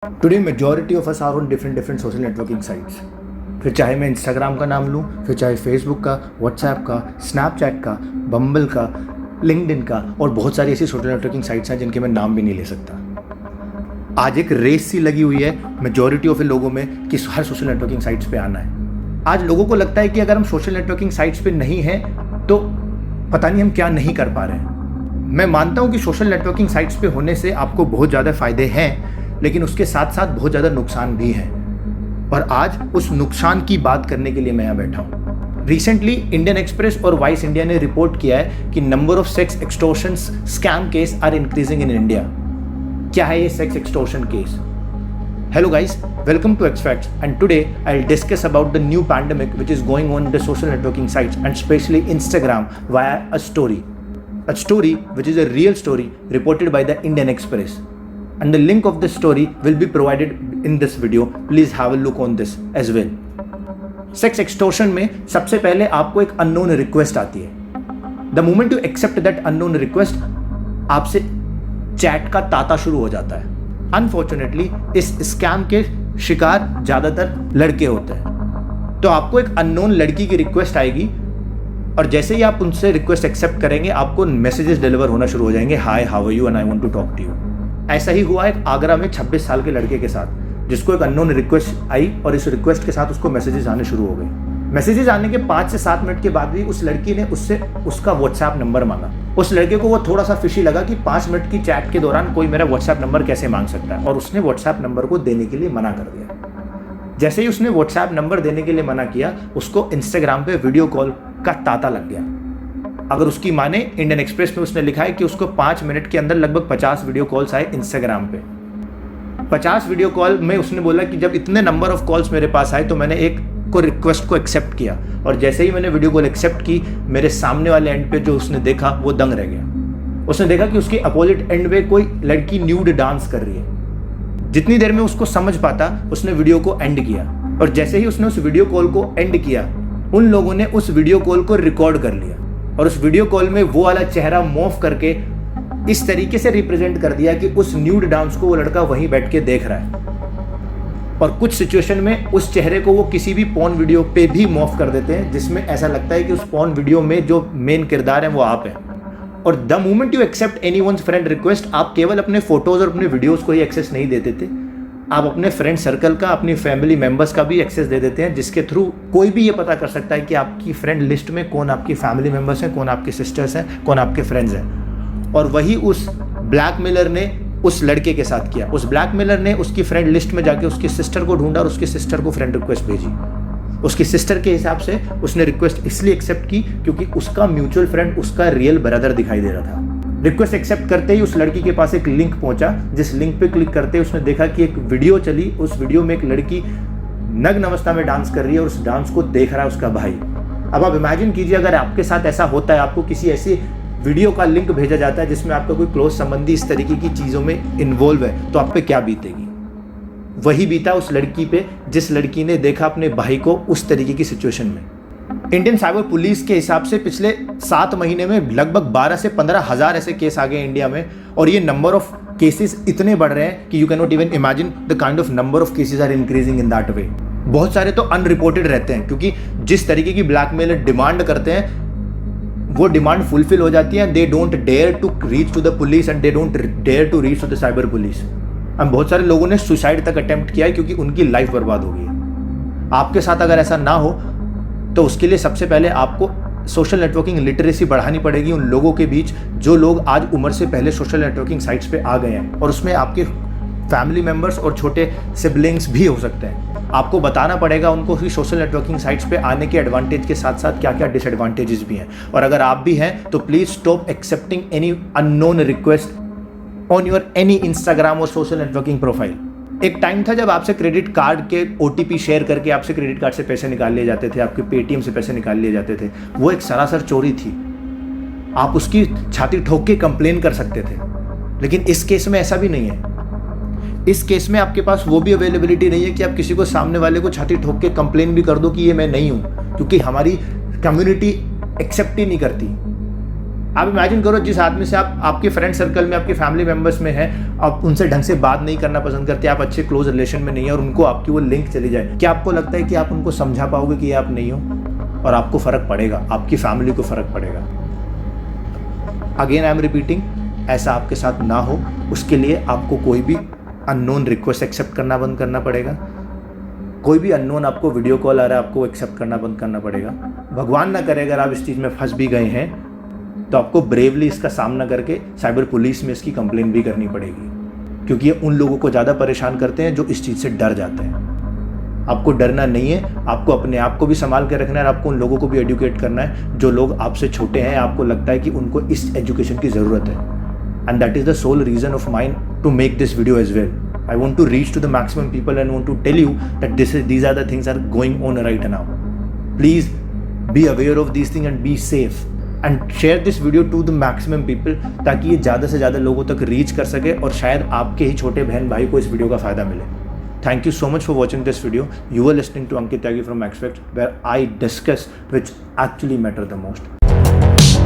Today majority of us are on different social networking sites. फिर चाहे मैं Instagram का नाम लूँ, फिर चाहे फेसबुक का, व्हाट्सएप का, स्नैपचैट का, बम्बल का, लिंक्डइन का और बहुत सारी ऐसी सोशल नेटवर्किंग साइट्स हैं जिनके मैं नाम भी नहीं ले सकता। आज एक रेस सी लगी हुई है मेजॉरिटी ऑफ लोगों में कि हर सोशल नेटवर्किंग साइट्स पे आना है। आज लोगों को लगता है कि अगर हम सोशल नेटवर्किंग साइट्स पे नहीं हैं तो पता नहीं हम क्या नहीं कर पा रहे हैं। मैं मानता हूँ कि सोशल नेटवर्किंग साइट्स पे होने से आपको बहुत ज़्यादा फ़ायदे हैं, लेकिन उसके साथ साथ बहुत ज़्यादा नुकसान भी हैं और आज उस नुकसान की बात करने के लिए मैं यहाँ बैठा हूँ। रिसेंटली इंडियन एक्सप्रेस और वाइस इंडिया ने रिपोर्ट किया है कि number of sex extortion scam case are increasing in India. क्या है ये sex extortion case? Hello guys, welcome to X Facts and today I will discuss about the new pandemic which is going on the social networking sites and specially Instagram via a story which is a real story reported by the Indian Express. And the link of this story will be provided in this video. Please have a look on this as well. Sex extortion में सबसे पहले आपको एक unknown request आती है। The moment you accept that unknown request, आपसे chat का तांता शुरू हो जाता है। अनफॉर्चुनेटली इस स्कैम के शिकार ज़्यादातर लड़के होते हैं। तो आपको एक अननोन लड़की की रिक्वेस्ट आएगी और जैसे ही आप उनसे रिक्वेस्ट एक्सेप्ट करेंगे आपको मैसेजेस डिलीवर होना शुरू हो जाएंगे, hi how are you and I want to talk to you. ऐसा ही हुआ एक आगरा में 26 साल के लड़के के साथ, जिसको एक अननोन रिक्वेस्ट आई और इस रिक्वेस्ट के साथ उसको मैसेजेस आने शुरू हो गए। मैसेजेस आने के 5 से 7 मिनट के बाद भी उस लड़की ने उससे उसका व्हाट्सएप नंबर मांगा। उस लड़के को वो थोड़ा सा फिशी लगा कि 5 मिनट की चैट के दौरान कोई मेरा व्हाट्सएप नंबर कैसे मांग सकता है, और उसने व्हाट्सएप नंबर को देने के लिए मना कर दिया। जैसे ही उसने व्हाट्सएप नंबर देने के लिए मना किया, उसको इंस्टाग्राम पे वीडियो कॉल का तांता लग गया। अगर उसकी माने, इंडियन एक्सप्रेस में उसने लिखा है कि उसको 5 मिनट के अंदर लगभग 50 वीडियो कॉल्स आए इंस्टाग्राम पे। 50 वीडियो कॉल में उसने बोला कि जब इतने नंबर ऑफ कॉल्स मेरे पास आए तो मैंने एक को रिक्वेस्ट को एक्सेप्ट किया, और जैसे ही मैंने वीडियो कॉल एक्सेप्ट की, मेरे सामने वाले एंड पे जो उसने देखा वो दंग रह गया। उसने देखा कि उसके अपोजिट एंड पे कोई लड़की न्यूड डांस कर रही है। जितनी देर में उसको समझ पाता, उसने वीडियो को एंड किया, और जैसे ही उसने उस वीडियो कॉल को एंड किया, उन लोगों ने उस वीडियो कॉल को रिकॉर्ड कर लिया और उस वीडियो कॉल में वो वाला चेहरा मॉर्फ करके इस तरीके से रिप्रेजेंट कर दिया कि उस न्यूड डांस को वो लड़का वहीं बैठ के देख रहा है। और कुछ सिचुएशन में उस चेहरे को वो किसी भी पॉर्न वीडियो पे भी मॉर्फ कर देते हैं, जिसमें ऐसा लगता है कि उस पॉर्न वीडियो में जो मेन किरदार है वो आप हैं। और the moment you accept anyone's friend request, आप केवल अपने फोटोज और अपने वीडियोज को ही एक्सेस नहीं देते थे, आप अपने फ्रेंड सर्कल का, अपनी फैमिली मेंबर्स का भी एक्सेस दे देते हैं, जिसके थ्रू कोई भी ये पता कर सकता है कि आपकी फ्रेंड लिस्ट में कौन आपकी फैमिली मेंबर्स हैं, कौन आपके सिस्टर्स हैं, कौन आपके फ्रेंड्स हैं। और वही उस ब्लैकमेलर ने उस लड़के के साथ किया। उस ब्लैकमेलर ने उसकी फ्रेंड लिस्ट में जाके उसकी सिस्टर को ढूंढा और उसकी सिस्टर को फ्रेंड रिक्वेस्ट भेजी। उसकी सिस्टर के हिसाब से उसने रिक्वेस्ट इसलिए एक्सेप्ट की क्योंकि उसका म्यूचुअल फ्रेंड उसका रियल ब्रदर दिखाई दे रहा था। रिक्वेस्ट एक्सेप्ट करते ही उस लड़की के पास एक लिंक पहुंचा, जिस लिंक पे क्लिक करते ही उसने देखा कि एक वीडियो चली। उस वीडियो में एक लड़की नग्न अवस्था में डांस कर रही है और उस डांस को देख रहा है उसका भाई। अब आप इमेजिन कीजिए, अगर आपके साथ ऐसा होता है, आपको किसी ऐसी वीडियो का लिंक भेजा जाता है जिसमें आपका कोई क्लोज संबंधी इस तरीके की चीज़ों में इन्वॉल्व है, तो आप पे क्या बीतेगी। वही बीता उस लड़की पे जिस लड़की ने देखा अपने भाई को उस तरीके की सिचुएशन में। इंडियन साइबर पुलिस के हिसाब से पिछले 7 महीने में लगभग 12 से 15 हज़ार ऐसे केस आ गए इंडिया में, और ये नंबर ऑफ केसेस इतने बढ़ रहे हैं कि you can not even imagine the kind of number of cases are increasing in that way. बहुत सारे तो अनरिपोर्टेड रहते हैं, क्योंकि जिस तरीके की ब्लैकमेलर डिमांड करते हैं वो डिमांड फुलफिल हो जाती है। They don't dare to reach to the police and they don't dare to reach to the cyber police. हम बहुत सारे लोगों ने सुसाइड तक अटेम्प्ट किया है क्योंकि उनकी लाइफ बर्बाद हो गई है। आपके साथ अगर ऐसा ना हो तो उसके लिए सबसे पहले आपको सोशल नेटवर्किंग लिटरेसी बढ़ानी पड़ेगी उन लोगों के बीच जो लोग आज उम्र से पहले सोशल नेटवर्किंग साइट्स पे आ गए हैं, और उसमें आपके फैमिली मेंबर्स और छोटे सिबलिंग्स भी हो सकते हैं। आपको बताना पड़ेगा उनको कि सोशल नेटवर्किंग साइट्स पे आने के एडवांटेज के साथ साथ क्या क्या डिसएडवांटेजेस भी हैं। और अगर आप भी हैं तो please stop accepting any unknown request on your any Instagram और सोशल नेटवर्किंग प्रोफाइल। एक टाइम था जब आपसे क्रेडिट कार्ड के OTP शेयर करके आपसे क्रेडिट कार्ड से पैसे निकाल लिए जाते थे, आपके पेटीएम से पैसे निकाल लिए जाते थे। वो एक सरासर चोरी थी। आप उसकी छाती ठोक के कंप्लेन कर सकते थे, लेकिन इस केस में ऐसा भी नहीं है। इस केस में आपके पास वो भी अवेलेबिलिटी नहीं है कि आप किसी को, सामने वाले को छाती ठोक के कंप्लेन भी कर दो कि ये मैं नहीं हूँ, क्योंकि हमारी कम्युनिटी एक्सेप्ट ही नहीं करती। आप इमेजिन करो जिस आदमी से आप आपके फ्रेंड सर्कल में, आपके फैमिली मेम्बर्स में हैं, आप उनसे ढंग से बात नहीं करना पसंद करते, आप अच्छे क्लोज रिलेशन में नहीं है और उनको आपकी वो लिंक चली जाए, क्या आपको लगता है कि आप उनको समझा पाओगे कि आप नहीं हो? और आपको फ़र्क पड़ेगा, आपकी फैमिली को फ़र्क पड़ेगा। अगेन आई एम रिपीटिंग, ऐसा आपके साथ ना हो उसके लिए आपको कोई भी अननोन रिक्वेस्ट एक्सेप्ट करना बंद करना पड़ेगा। कोई भी अननोन आपको वीडियो कॉल आ रहा है, आपको एक्सेप्ट करना बंद करना पड़ेगा। भगवान ना करे अगर आप इस चीज़ में फंस भी गए हैं तो आपको ब्रेवली इसका सामना करके साइबर पुलिस में इसकी कंप्लेन भी करनी पड़ेगी, क्योंकि ये उन लोगों को ज़्यादा परेशान करते हैं जो इस चीज़ से डर जाते हैं। आपको डरना नहीं है, आपको अपने आप को भी संभाल के रखना है, आपको उन लोगों को भी एजुकेट करना है जो लोग आपसे छोटे हैं, आपको लगता है कि उनको इस एजुकेशन की ज़रूरत है। And that is the sole reason of mine to make this video as well. I want to reach to the maximum people and want to tell you that these are the things are going on right now. Please be aware of these things and be safe and share this video to the maximum people ताकि ये ज़्यादा से ज़्यादा लोगों तक reach कर सके और शायद आपके ही छोटे बहन भाई को इस वीडियो का फ़ायदा मिले। Thank you so much for watching this video. You are listening to Ankit Tyagi from Maxfacts, where I discuss which actually matter the most.